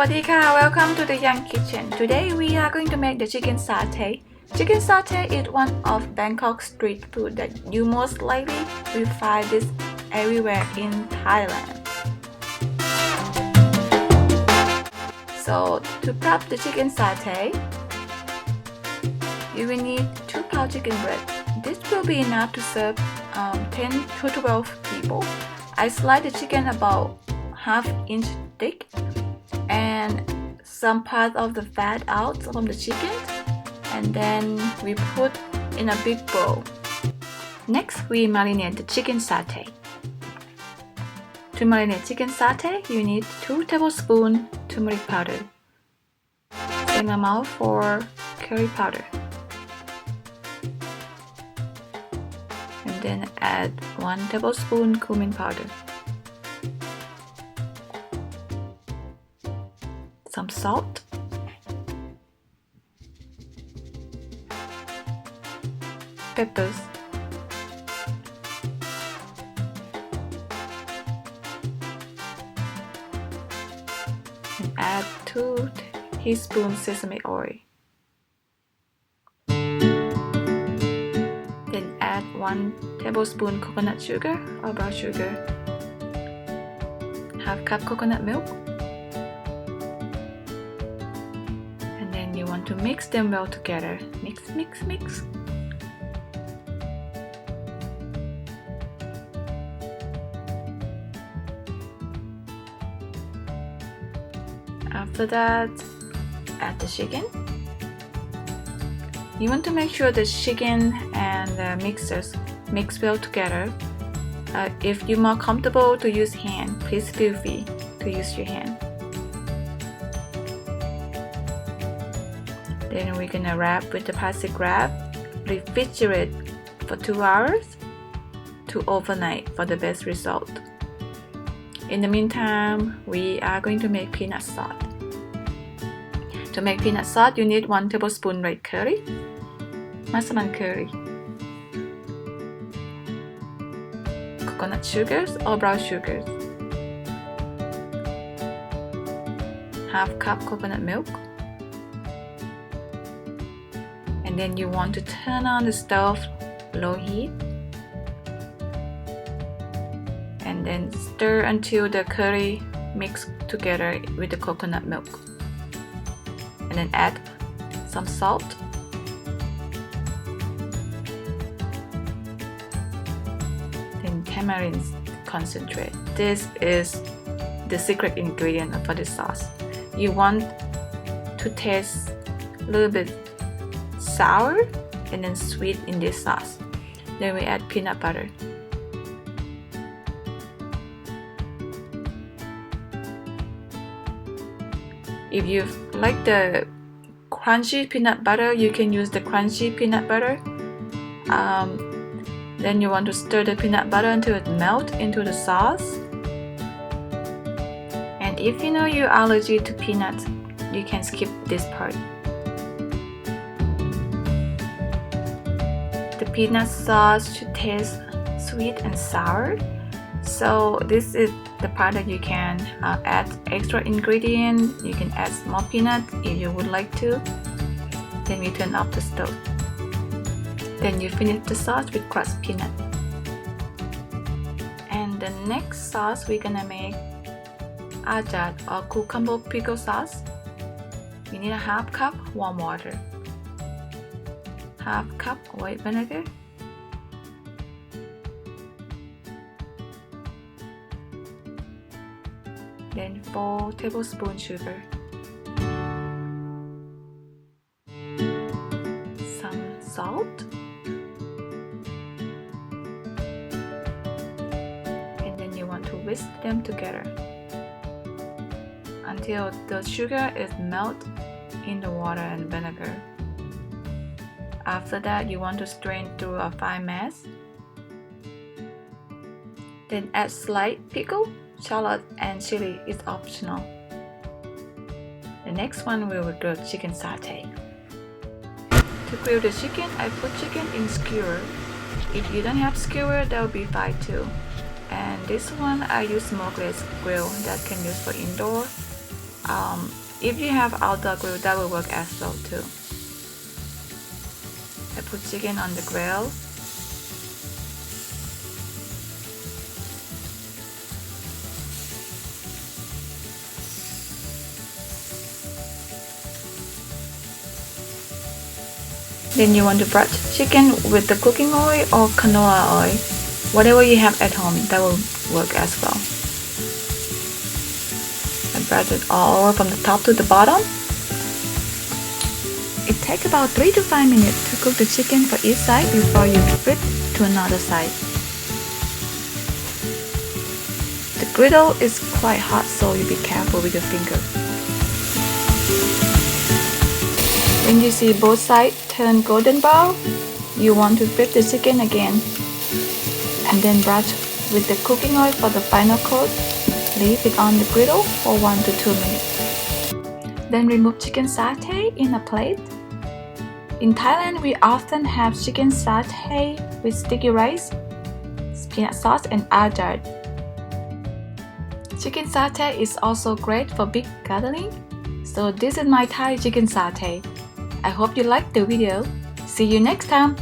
Sawadika, welcome to the Young Kitchen. Today we are going to make the chicken satay. Chicken satay is one of Bangkok street food that you most likely will find this everywhere in Thailand. So to prep the chicken satay, you will need 2 pound chicken breast. This will be enough to serve 10 to 12 people. I slice the chicken about half-inch thick and some part of the fat out from the chicken, and then we put in a big bowl. Next, we marinate the chicken satay. To marinate chicken satay, you need 2 tablespoons turmeric powder, same amount for curry powder, and then add 1 tablespoon cumin powder, some salt, peppers, and add 2 teaspoons sesame oil. Then add 1 tablespoon coconut sugar or brown sugar, half cup coconut milk, and then you want to mix them well together. Mix, mix, mix. After that, add the chicken. You want to make sure the chicken and the mixers mix well together. If you're more comfortable to use hand, please feel free to use your hand. Then we're gonna wrap with the plastic wrap, refrigerate for 2 hours to overnight for the best result. In the meantime, we are going to make peanut sauce. To make peanut sauce, you need 1 tablespoon red curry, massaman curry, coconut sugars or brown sugars, half cup coconut milk, and then you want to turn on the stove low heat, and then stir until the curry mix together with the coconut milk, and then add some salt, then tamarind concentrate. This is the secret ingredient for this sauce. You want to taste a little bit sour and then sweet in this sauce. Then we add peanut butter. If you like the crunchy peanut butter, you can use the crunchy peanut butter. Then you want to stir the peanut butter until it melts into the sauce. And if you know you're allergic to peanuts, you can skip this part. The peanut sauce should taste sweet and sour. So this is the part that you can add extra ingredient. You can add small peanut if you would like to. Then we turn off the stove. Then you finish the sauce with crushed peanut. And the next sauce we're gonna make ajat or cucumber pickle sauce. You need a half cup warm water, half cup white vinegar, then 4 tablespoons sugar, some salt, and then you want to whisk them together until the sugar is melted in the water and vinegar. After that, you want to strain through a fine mass. Then add sliced pickle, shallot, and chili is optional. The next one we will grill chicken satay. To grill the chicken, I put chicken in skewer. If you don't have skewer, that will be fine too. And this one I use smokeless grill that can use for indoor. If you have outdoor grill, that will work as well too. I put chicken on the grill. Then you want to brush chicken with the cooking oil or canola oil. Whatever you have at home, that will work as well. And brush it all over from the top to the bottom. It takes about 3 to 5 minutes to cook the chicken for each side before you flip to another side. The griddle is quite hot, so you be careful with your finger. When you see both sides turn golden brown, you want to flip the chicken again and then brush with the cooking oil for the final coat. Leave it on the griddle for 1 to 2 minutes. Then remove chicken satay in a plate. In Thailand, we often have chicken satay with sticky rice, peanut sauce and ajar. Chicken satay is also great for big gathering. So this is my Thai chicken satay. I hope you liked the video. See you next time.